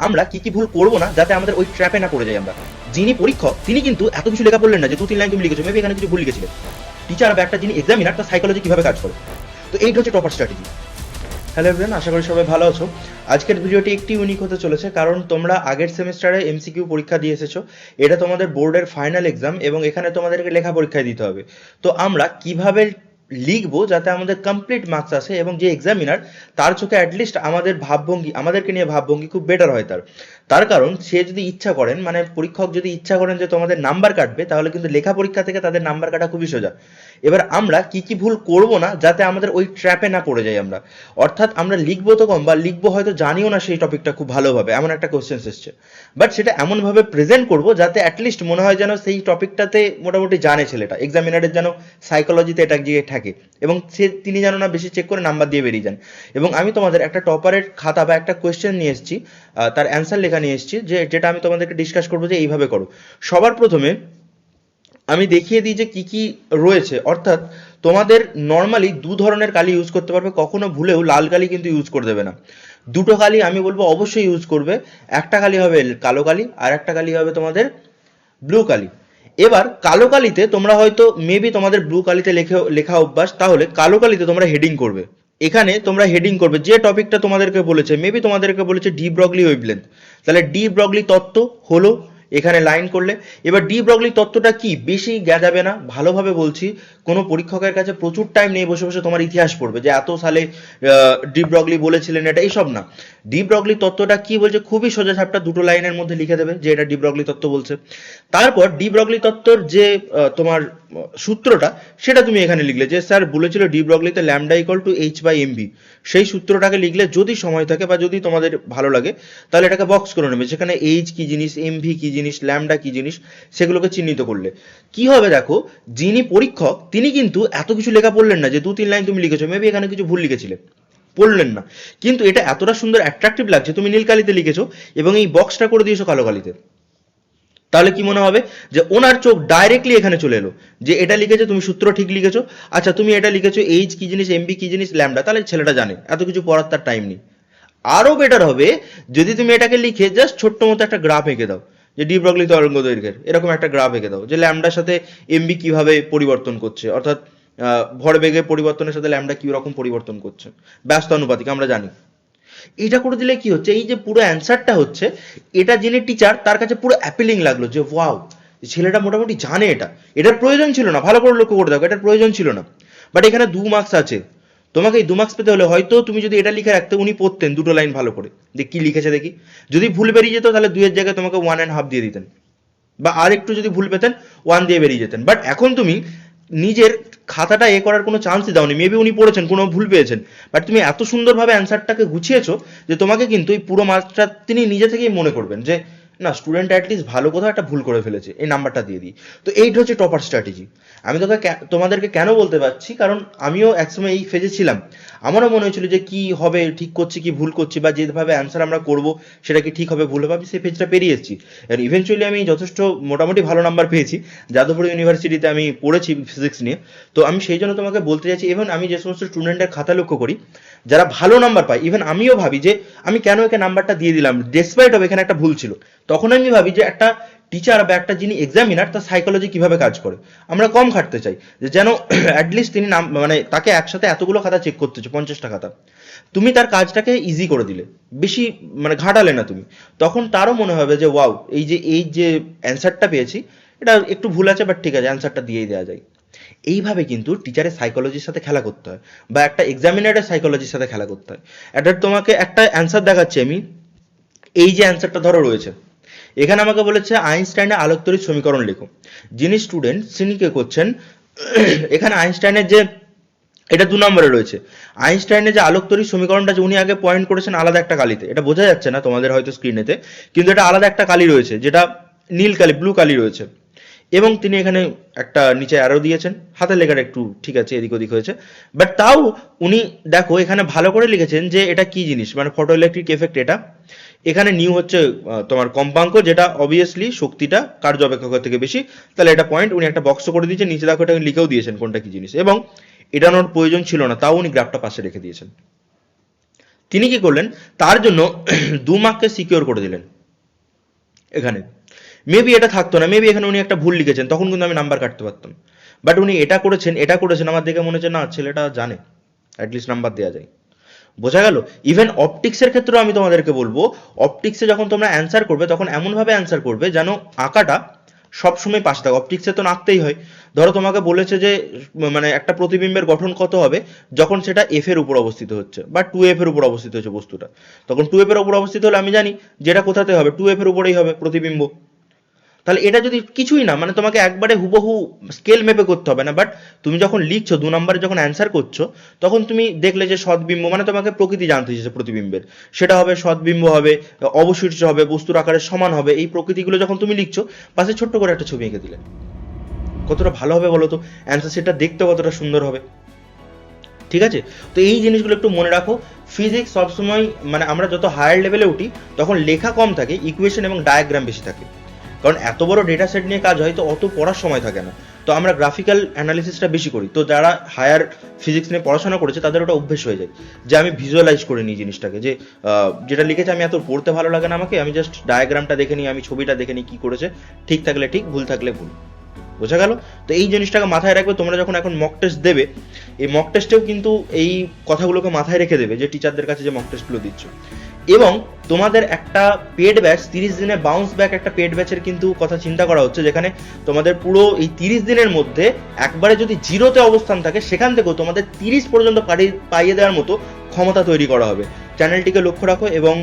আমরা কি কি ভুল করবো না যাতে আমাদের ওই ট্র্যাপে না পড়ে যাই আমরা। যিনি পরীক্ষক তিনি কিন্তু এত কিছু লেখা বললেন না যে 2-3 লাইন তুমি লিখেছো, মেবি এখানে কিছু ভুল লিখেছিলে। টিচার বা একটা যিনি এক্সামিনার তার সাইকোলজি কিভাবে কাজ করে, তো এইটা হচ্ছে টপার স্ট্র্যাটেজি। হ্যালো এভরিওয়ান, আশা করি সবাই ভালো আছো। আজকের ভিডিওটি একটি ইউনিক হতে চলেছে, কারণ তোমরা আগের সেমিস্টারে এমসিকিউ পরীক্ষা দিয়ে এসেছো। এটা তোমাদের বোর্ডের ফাইনাল এক্সাম এবং এখানে তোমাদেরকে লেখা পরীক্ষায় দিতে হবে। তো আমরা কিভাবে লিখবো যাতে আমাদের কমপ্লিট মার্কস আসে এবং যে এক্সামিনার তার চোখে অ্যাটলিস্ট আমাদের ভাবভঙ্গি, আমাদেরকে নিয়ে ভাবভঙ্গি খুব বেটার হয় তার কারণ সে যদি ইচ্ছা করেন, মানে পরীক্ষক যদি ইচ্ছা করেন যে তোমাদের নাম্বার কাটবে, তাহলে কিন্তু লেখা পরীক্ষা থেকে তাদের নাম্বার কাটা খুবই সোজা। এবার আমরা কি কি ভুল করব না যাতে আমাদের ওই ট্র্যাপে না পড়ে যাই আমরা। অর্থাৎ আমরা লিখবো তো কম, বা লিখবো হয়তো জানিও না সেই টপিকটা খুব ভালোভাবে, এমন একটা কোশ্চেন এসছে, বাট সেটা এমনভাবে প্রেজেন্ট করবো যাতে অ্যাটলিস্ট মনে হয় যেন সেই টপিকটাতে মোটামুটি জানে ছেলেটা, এক্সামিনারের যেন সাইকোলজিতে এটা গিয়ে থাকে এবং তিনি যেন না বেশি চেক করে নাম্বার দিয়ে বেরিয়ে যান। এবং আমি তোমাদের একটা টপারের খাতা বা একটা কোয়েশ্চেন নিয়ে এসেছি, তার অ্যান্সার লেখা নিয়ে এসেছি, যেটা আমি তোমাদেরকে ডিসকাস করবো যে এইভাবে করো। সবার প্রথমে আমি দেখিয়ে দিই যে কি কি রয়েছে। অর্থাৎ তোমাদের নর্মালি দু ধরনের কালি ইউজ করতে পারবে, কখনো ভুলেও লাল কালি কিন্তু ইউজ করে দেবে না। দুটো কালি আমি বলবো অবশ্যই ইউজ করবে। একটা কালি হবে কালো কালি, আর একটা কালি হবে তোমাদের ব্লু কালি। এবার কালো কালিতে তোমরা হয়তো মেবি তোমাদের ব্লু কালিতে লেখা অভ্যাস, তাহলে কালো কালিতে তোমরা হেডিং করবে। এখানে তোমরা হেডিং করবে যে টপিকটা তোমাদেরকে বলেছে, মেবি তোমাদেরকে বলেছে ডি ব্রগলি ওয়েভলেন্থ, তাহলে ডি ব্রগলি তত্ত্ব হলো এখানে লাইন করলে। এবার ডি ব্রগলি তত্ত্বটা কি, বেশি গেজাবে না, ভালোভাবে বলছি। কোনো পরীক্ষকের কাছে প্রচুর টাইম নেই বসে বসে তোমার ইতিহাস পড়বে যে এত সালে ডি ব্রগলি বলেছিলেন এটা, এইসব না। ডি ব্রগলি তত্ত্বটা কি বলছে, খুবই সোজা সাপটা দুটো লাইনের মধ্যে লিখে দেবে যে এটা ডি ব্রগলি তত্ত্ব বলছে। তারপর ডি ব্রগলি তত্ত্বর যে তোমার সূত্রটা, সেটা তুমি এখানে লিখলে যে স্যার বলেছিল ডি ব্রগলিতে lambda equal to H by MV, সেই সূত্রটাকে লিখলে। যদি সময় থাকে বা যদি তোমাদের ভালো লাগে তাহলে এটাকে বক্স করে নেবে, সেখানে এইচ কি জিনিস, এমভি কি জিনিস, ল্যামডা কি জিনিস, সেগুলোকে চিহ্নিত করলে কি হবে দেখো, যিনি পরীক্ষক তিনি কিন্তু এত কিছু লেখা পড়লেন না যে 2-3 লাইন তুমি লিখেছো, মেবি এখানে কিছু ভুল লিখেছিলে, পড়লেন না, কিন্তু এটা এতটা সুন্দর অ্যাট্রাকটিভ লাগছে, তুমি নীল কালিতে লিখেছো এবং এই বক্সটা করে দিয়েছো কালো কালিতে। তাহলে কি মনে হবে যে ওনার চোখ ডাইরেক্টলি এখানে চলে এলো যে এটা লিখেছো, তুমি সূত্র ঠিক লিখেছো, আচ্ছা তুমি এটা লিখেছো এইচ কি জিনিস, এমবি কি জিনিস, ল্যামডা, তাহলে ছেলেটা জানে, এত কিছু পড়ার তার টাইম নেই। আরো বেটার হবে যদি তুমি এটাকে লিখে জাস্ট ছোট্ট মতো একটা গ্রাফ এঁকে দাও, যে ডি ব্রগলি তরঙ্গ দৈর্ঘ্যের এরকম একটা গ্রাফ এঁকে দাও, যে ল্যামডার সাথে এমবি কিভাবে পরিবর্তন করছে, অর্থাৎ ভরবেগের পরিবর্তনের সাথে ল্যামডা কি রকম পরিবর্তন করছে, ব্যস্ত আনুপাতিক আমরা জানি। এটা করে দিলে কি হচ্ছে, এই যে পুরো অ্যান্সারটা হচ্ছে, এটা জেনে টিচার তার কাছে পুরো অ্যাপিলিং লাগলো যে ওয়াও, ছেলেটা মোটামুটি জানে এটা, এটার প্রয়োজন ছিল না, ভালো করে লক্ষ্য করে দেখো, এটার প্রয়োজন ছিল না, বাট এখানে 2 মার্কস আছে। তোমাকে এই 2 মার্কস পেতে হলে হয়তো তুমি যদি এটা লিখে রাখতে, উনি পড়তেন দুটো লাইন ভালো করে যে কি লিখেছে দেখি, যদি ভুল বেরিয়ে যেত তাহলে 2 এর জায়গায় তোমাকে 1.5 দিয়ে দিতেন, বা আর একটু যদি ভুল পেতেন 1 দিয়ে বেরিয়ে যেতেন। বাট এখন তুমি নিজের খাতাটা করার কোনো চান্সই দাওনি, মেবি উনি পড়েছেন, কোনো ভুল পেয়েছেন, বাট তুমি এত সুন্দরভাবে অ্যান্সারটাকে গুছিয়েছো যে তোমাকে কিন্তু এই পুরো মার্কসটা তিনি নিজে থেকেই মনে করবেন যে না, স্টুডেন্ট অ্যাটলিস্ট ভালো কোথাও একটা ভুল করে ফেলেছে, এই নাম্বারটা দিয়ে দিই। তো এইটা হচ্ছে টপার স্ট্র্যাটেজি। আমি তোমাদেরকে কেন বলতে পারছি, কারণ আমিও একসময় এই ফেজে ছিলাম। আমারও মনে হয়েছিল যে কি হবে, ঠিক করছি কি ভুল করছি, বা যেভাবে অ্যান্সার আমরা করব সেটা কি ঠিক হবে ভুল হবে, আমি সেই ফেজটা পেরিয়ে এসেছি। আর ইভেনচুয়ালি আমি যথেষ্ট মোটামুটি ভালো নাম্বার পেয়েছি, যাদবপুর ইউনিভার্সিটিতে আমি পড়েছি ফিজিক্স নিয়ে। তো আমি সেই জন্য তোমাকে বলতে চাইছি, ইভেন আমি যে সমস্ত স্টুডেন্টের খাতা লক্ষ্য করি যারা ভালো নাম্বার পায়, ইভেন আমিও ভাবি যে আমি কেন একে নাম্বারটা দিয়ে দিলাম, ডেসপাইট হবে এখানে একটা ভুল ছিল। তখন আমি ভাবি যে একটা টিচার বা একটা যিনি এক্সামিনার তার সাইকোলজি কিভাবে কাজ করে, আমরা কম খাটতে চাই, যে যেন অ্যাটলিস্ট তিনি মানে তাকে একসাথে এতগুলো খাতা চেক করতে হচ্ছে, 50টা খাতা, তুমি তার কাজটাকে ইজি করে দিলে, বেশি মানে ঘাটালে না তুমি, তখন তারও মনে হবে যে ওয়াও, এই যে অ্যান্সারটা পেয়েছি এটা একটু ভুল আছে, বাট ঠিক আছে অ্যান্সারটা দিয়েই দেওয়া যায়। এইভাবে কিন্তু টিচারের সাইকোলজির সাথে খেলা করতে হয়, বা একটা এক্সামিনারের সাইকোলজির সাথে খেলা করতে হয়। এটা তোমাকে একটা অ্যান্সার দেখাচ্ছি আমি, এই যে অ্যান্সারটা ধরো রয়েছে, এখানে আমাকে বলেছে আইনস্টাইনের আলোকতড়িৎ সমীকরণ লেখো। যিনি স্টুডেন্ট তিনি কে করছেন, এখানে আইনস্টাইনের যে, এটা 2 নম্বরে রয়েছে, আইনস্টাইনের যে আলোকতড়িৎ সমীকরণটা যে উনি আগে পয়েন্ট করেছেন আলাদা একটা কালিতে, এটা বোঝা যাচ্ছে না তোমাদের হয়তো স্ক্রিনেতে, কিন্তু এটা আলাদা একটা কালি রয়েছে, যেটা নীল কালি, ব্লু কালি রয়েছে। এবং তিনি এখানে একটা নিচে অ্যারো দিয়েছেন, হাতের লেখাটা একটু ঠিক আছে এদিক ওদিক হয়েছে, বাট তাও উনি দেখো এখানে ভালো করে লিখেছেন যে এটা কি জিনিস, মানে ফটো ইলেকট্রিক এফেক্ট। এটা এখানে নিউ হচ্ছে তোমার কম্পাঙ্ক, যেটা অবভিয়াসলি শক্তিটা কার্য অপেক্ষকের থেকে বেশি, তাহলে এটা পয়েন্ট, উনি একটা বক্স করে দিয়েছেন, নিচে দেখো এটা লিখেও দিয়েছেন কোনটা কি জিনিস, এবং এটা ওর প্রয়োজন ছিল না, তাও উনি গ্রাফটা পাশে রেখে দিয়েছেন। তিনি কি করলেন, তার জন্য 2 মার্ককে সিকিউর করে দিলেন এখানে। মেবি এটা থাকতো না, মেবি এখানে উনি একটা ভুল লিখেছেন, তখন কিন্তু আমি নাম্বার কাটতে পারতাম। বাট উনি এটা করেছেন, আমার দেখে মনে হচ্ছে না ছেলেটা জানে, অ্যাটলিস্ট নাম্বার দেওয়া যায়। বোঝা গেল? ইভেন অপটিক্সের ক্ষেত্রেও আমি তোমাদেরকে বলবো, অপটিক্সে যখন তোমরা অ্যান্সার করবে তখন এমনভাবে অ্যান্সার করবে যেন আঁকাটা সবসময় পাশে থাকে। অপটিক্সে তো আঁকতেই হয়। ধরো তোমাকে বলেছে যে মানে একটা প্রতিবিম্বের গঠন কত হবে যখন সেটা এফ এর উপর অবস্থিত হচ্ছে বা 2f এর উপর অবস্থিত হচ্ছে বস্তুটা, তখন 2f এর উপর অবস্থিত হলে আমি জানি যেটা কোথাতে হবে, 2f এর উপরেই হবে প্রতিবিম্ব। তাহলে এটা যদি কিছুই না, মানে তোমাকে একবারে হুবহু স্কেল মেপে করতে হবে না, বাট তুমি যখন লিখছো 2 নম্বরে যখন অ্যান্সার করছো তখন তুমি দেখলে যে সৎবিম্ব, মানে তোমাকে প্রকৃতি জানতে হয়েছে প্রতিবিম্বের, সেটা হবে সৎবিম্ব হবে, অবশীর্ষ হবে, বস্তুর আকারের সমান হবে, এই প্রকৃতিগুলো যখন তুমি লিখছো পাশে ছোট্ট করে একটা ছবি এঁকে দিলে কতটা ভালো হবে বলো তো, অ্যান্সার সেটা দেখতে কতটা সুন্দর হবে। ঠিক আছে? তো এই জিনিসগুলো একটু মনে রাখো। ফিজিক্স সবসময়, মানে আমরা যত হায়ার লেভেলে উঠি তখন লেখা কম থাকে, ইকুয়েশন এবং ডায়াগ্রাম বেশি থাকে, কারণ এত বড় ডেটা সেট নিয়ে কাজ হয় তো অত পড়ার সময় থাকে না, তো আমরা গ্রাফিক্যাল অ্যানালিসিসটা বেশি করি। তো যারা হায়ার ফিজিক্স নিয়ে পড়াশোনা করেছে তাদের ওটা অভ্যেস হয়ে যায় যে আমি ভিজুয়ালাইজ করে নিই জিনিসটাকে, যে যেটা লিখেছে আমি এত পড়তে ভালো লাগে না আমাকে, আমি জাস্ট ডায়াগ্রামটা দেখে নিই, আমি ছবিটা দেখে নিই কী করেছে, ঠিক থাকলে ঠিক, ভুল থাকলে ভুল। বোঝা গেল? তো এই জিনিসটাকে মাথায় রাখবে তোমরা যখন এখন মক টেস্ট দেবে, এই মক টেস্টেও কিন্তু এই কথাগুলোকে মাথায় রেখে দেবে যে টিচারদের কাছে যে মক টেস্টগুলো দিচ্ছ। এবং তোমাদের একটা পেড ব্যাচ 30 দিনে বাউন্স ব্যাক, একটা পেড ব্যাচের কিন্তু কথা চিন্তা করা হচ্ছে, যেখানে তোমাদের পুরো এই 30 দিনের মধ্যে একবারে যদি জিরোতে অবস্থান থাকে সেখান থেকেও তোমাদের 30 পর্যন্ত পাইয়ে দেওয়ার মতো ক্ষমতা তৈরি করা হবে। চ্যানেলটিকে লক্ষ্য রাখো এবং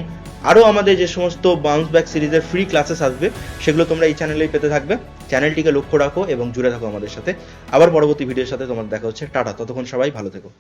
আরও আমাদের যে সমস্ত বাউন্স ব্যাক সিরিজের ফ্রি ক্লাসেস আসবে সেগুলো তোমরা এই চ্যানেলেই পেতে থাকবে। চ্যানেলটিকে লক্ষ্য রাখো এবং জুড়ে থাকো আমাদের সাথে। আবার পরবর্তী ভিডিওর সাথে তোমার দেখা হচ্ছে। টাটা, ততক্ষণ সবাই ভালো থেকো।